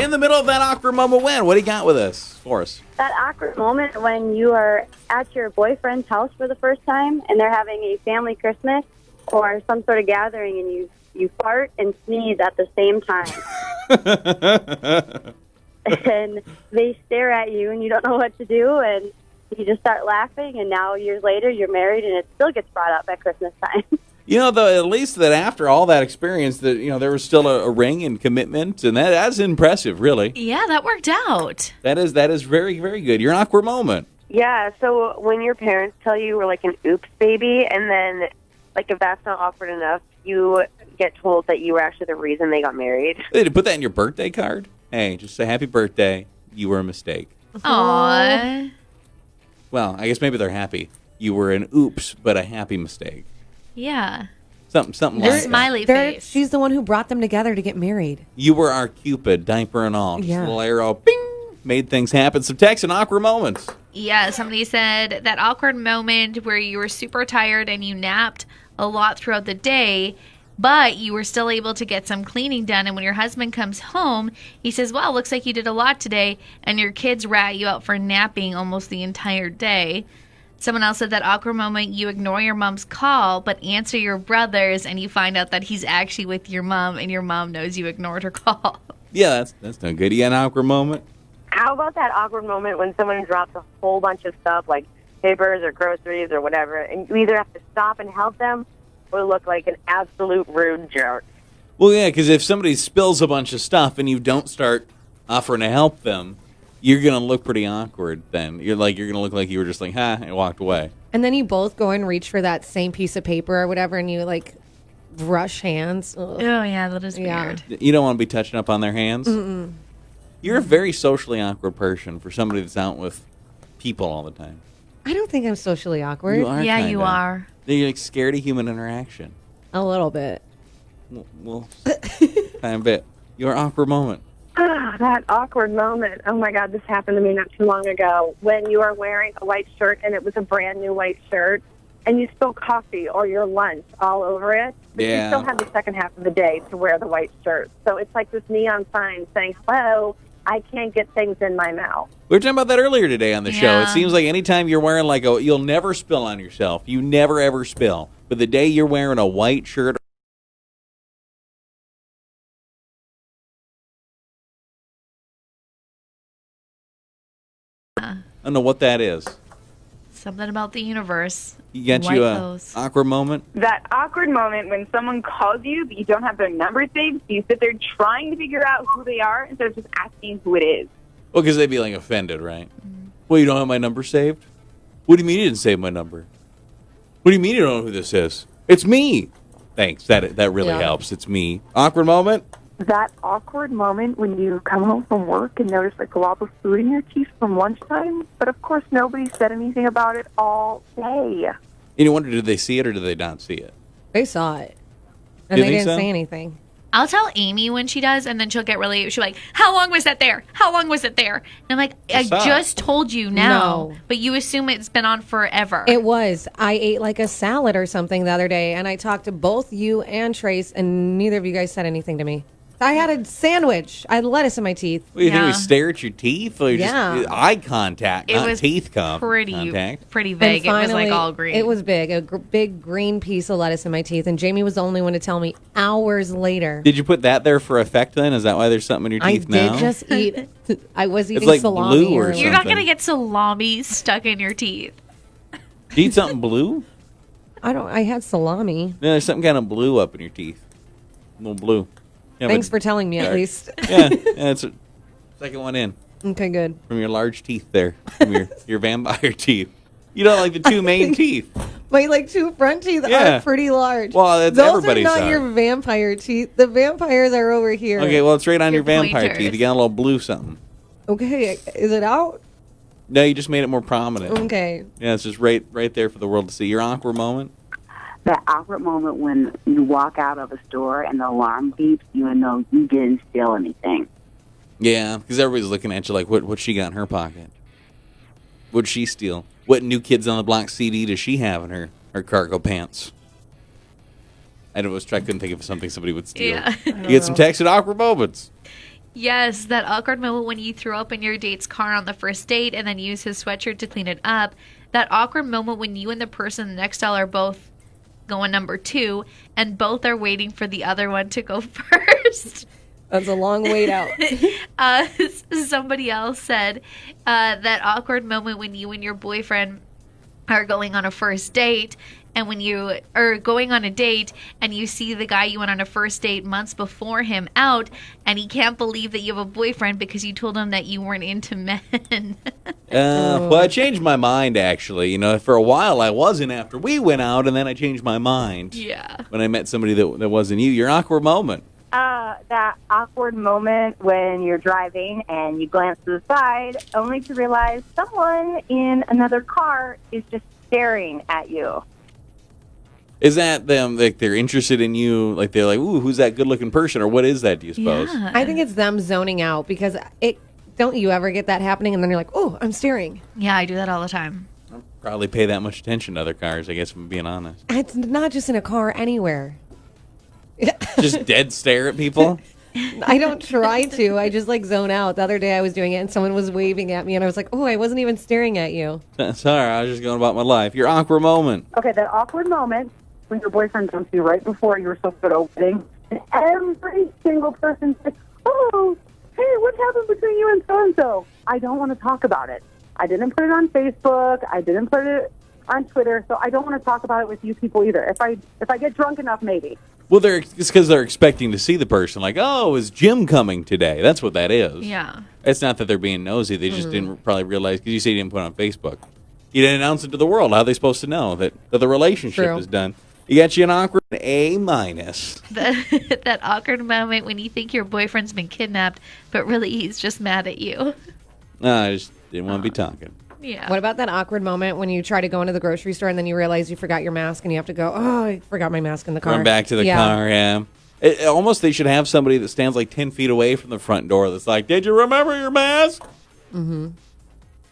in the middle of that awkward moment when? What do you got with us for us? That awkward moment when you are at your boyfriend's house for the first time and they're having a family Christmas or some sort of gathering and you fart and sneeze at the same time. And they stare at you and you don't know what to do and you just start laughing, and now years later you're married and it still gets brought up at Christmas time. Though, at least that after all that experience, that there was still a ring and commitment, and that's impressive, really. Yeah, that worked out. That is very, very good. Your awkward moment. Yeah, so when your parents tell you we're like an oops baby, and then, like, if that's not awkward enough, you get told that you were actually the reason they got married. Did you put that in your birthday card? Hey, just say happy birthday. You were a mistake. Aww. Well, I guess maybe they're happy. You were an oops, but a happy mistake. Yeah. Something like that. Smiley face. She's the one who brought them together to get married. You were our Cupid, diaper and all. Just Yeah. a little arrow, bing, made things happen. Some text and awkward moments. Yeah, somebody said that awkward moment where you were super tired and you napped a lot throughout the day, but you were still able to get some cleaning done. And when your husband comes home, he says, wow, looks like you did a lot today. And your kids rat you out for napping almost the entire day. Someone else said that awkward moment, you ignore your mom's call, but answer your brother's, and you find out that he's actually with your mom, and your mom knows you ignored her call. Yeah, that's no good. You got an awkward moment? How about that awkward moment when someone drops a whole bunch of stuff, like papers or groceries or whatever, and you either have to stop and help them or look like an absolute rude jerk? Well, yeah, because if somebody spills a bunch of stuff and you don't start offering to help them, you're going to look pretty awkward then. You're going to look like you were just like, and walked away. And then you both go and reach for that same piece of paper or whatever, and you, like, brush hands. Ugh. Oh, yeah, that is weird. You don't want to be touching up on their hands? Mm-mm. You're a very socially awkward person for somebody that's out with people all the time. I don't think I'm socially awkward. You are, Yeah, kinda. you are. You're like scared of human interaction. A little bit. Well, kind of bit. Your awkward moment. That awkward moment. Oh, my God, this happened to me not too long ago. When you are wearing a white shirt, and it was a brand new white shirt, and you spill coffee or your lunch all over it, but you still have the second half of the day to wear the white shirt. So it's like this neon sign saying, hello, I can't get things in my mouth. We were talking about that earlier today on the show. Yeah. It seems like anytime you're wearing you'll never spill on yourself. You never, ever spill. But the day you're wearing a white shirt, I don't know what that is. Something about the universe. You got White you a clothes. awkward moment? That awkward moment when someone calls you but you don't have their number saved, so you sit there trying to figure out who they are instead of just asking who it is. Well, because they'd be offended, right? Well, you don't have my number saved? What do you mean you didn't save my number? What do you mean you don't know who this is? It's me. Thanks. That really helps. It's me. Awkward moment? That awkward moment when you come home from work and notice a glob of food in your teeth from lunchtime, but of course nobody said anything about it all day. And you wonder, did they see it or did they not see it? They saw it. And You they think didn't so? say anything. I'll tell Amy when she does, and then she'll get she'll be like, how long was that there? How long was it there? And I'm like, I saw it. just told you now. No. But you assume it's been on forever. It was. I ate like a salad or something the other day, and I talked to both you and Trace, and neither of you guys said anything to me. I had a sandwich. I had lettuce in my teeth. What, you think we Yeah. stare at your teeth? Or Yeah. just eye contact, It not was teeth contact? pretty And vague. It was finally, like all green. It was big, a big green piece of lettuce in my teeth, and Jamie was the only one to tell me hours later. Did you put that there for effect then? Is that why there's something in your I teeth now? did just eat. I was eating like salami. blue or earlier. You're not something. going to get salami stuck in your teeth. Did you eat something blue? I had salami. Yeah, there's something kind of blue up in your teeth. A little blue. Yeah, Thanks but- for telling me, at least. Yeah, it's a second one in Okay, good. from your large teeth there, from your vampire teeth. You know, like the two main teeth. My two front teeth Yeah. are pretty large. Well, that's Those everybody's are not are. your vampire teeth. The vampires are over here. Okay, well, it's right on your Your vampire pointers. teeth. You got a little blue something. Okay, is it out? No, you just made it more prominent. Okay. Yeah, it's just right there for the world to see. Your awkward moment? That awkward moment when you walk out of a store and the alarm beeps, you know you didn't steal anything. Yeah, because everybody's looking at you like, what she got in her pocket? What'd she steal? What New Kids on the Block CD does she have in her cargo pants? I couldn't think of something somebody would steal. Yeah. You get some text at awkward moments. Yes, that awkward moment when you throw up in your date's car on the first date and then use his sweatshirt to clean it up. That awkward moment when you and the person next to are both going number 2 and both are waiting for the other one to go first. That's a long wait out. Somebody else said that awkward moment when you and your boyfriend are going on a first date, and when you are going on a date and you see the guy you went on a first date months before him out, and he can't believe that you have a boyfriend because you told him that you weren't into men. Well, I changed my mind, actually. You know, for a while I wasn't after we went out, and then I changed my mind. Yeah. When I met somebody that wasn't you. Your awkward moment. That awkward moment when you're driving and you glance to the side only to realize someone in another car is just staring at you. Is that them, like they're interested in you, like they're like, ooh, who's that good-looking person, or what is that, do you suppose? Yeah. I think it's them zoning out because don't you ever get that happening and then you're like, oh, I'm staring. Yeah, I do that all the time. I don't probably pay that much attention to other cars, I guess, if I'm being honest. It's not just in a car, anywhere. Just dead stare at people? I don't try to. I just like zone out. The other day I was doing it and someone was waving at me and I was like, oh, I wasn't even staring at you. Sorry, I was just going about my life. Your awkward moment. Okay, that awkward moment when your boyfriend comes to you right before you were supposed to go to opening, and every single person says, oh, hey, what happened between you and so-and-so? I don't want to talk about it. I didn't put it on Facebook. I didn't put it on Twitter, so I don't want to talk about it with you people either. If I get drunk enough, maybe. Well, it's because they're expecting to see the person. Like, oh, is Jim coming today? That's what that is. Yeah. It's not that they're being nosy. They just didn't probably realize, because you say you didn't put it on Facebook. You didn't announce it to the world. How are they supposed to know that the relationship True. is done? You got you an awkward A-. That awkward moment when you think your boyfriend's been kidnapped, but really he's just mad at you. No, I just didn't want to be talking. Yeah. What about that awkward moment when you try to go into the grocery store and then you realize you forgot your mask and you have to go, oh, I forgot my mask in the car. Run back to the car, yeah. Almost they should have somebody that stands like 10 feet away from the front door that's like, did you remember your mask? Mm-hmm.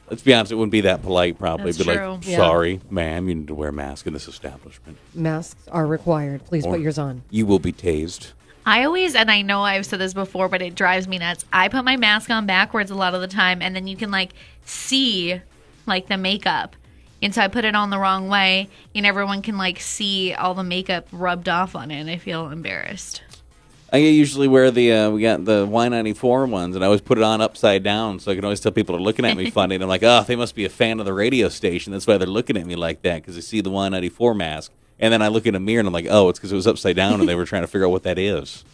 Let's be honest, it wouldn't be that polite probably. That's Be true. like, sorry, ma'am, you need to wear a mask in this establishment. Masks are required. Please Or put yours on. You will be tased. I always, and I know I've said this before, but it drives me nuts. I put my mask on backwards a lot of the time, and then you can like see like the makeup. And so I put it on the wrong way, and everyone can like see all the makeup rubbed off on it, and I feel embarrassed. I usually wear we got the Y94 ones, and I always put it on upside down, so I can always tell people are looking at me funny. And I'm like, oh, they must be a fan of the radio station. That's why they're looking at me like that, because they see the Y94 mask. And then I look in a mirror, and I'm like, oh, it's because it was upside down, and they were trying to figure out what that is.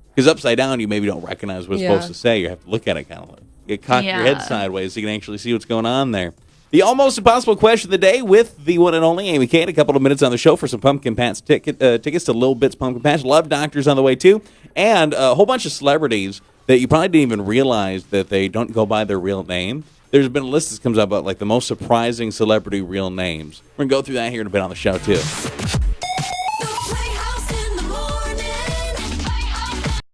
Because upside down, you maybe don't recognize what it's supposed to say. You have to look at it kind of like, you cock your head sideways so you can actually see what's going on there. The almost impossible question of the day with the one and only Amy Kane. A couple of minutes on the show for some Pumpkin Patch tickets to Lil Bit's Pumpkin Patch. Love Doctors on the way, too. And a whole bunch of celebrities that you probably didn't even realize that they don't go by their real name. There's been a list that comes up about like the most surprising celebrity real names. We're going to go through that here in a bit on the show, too.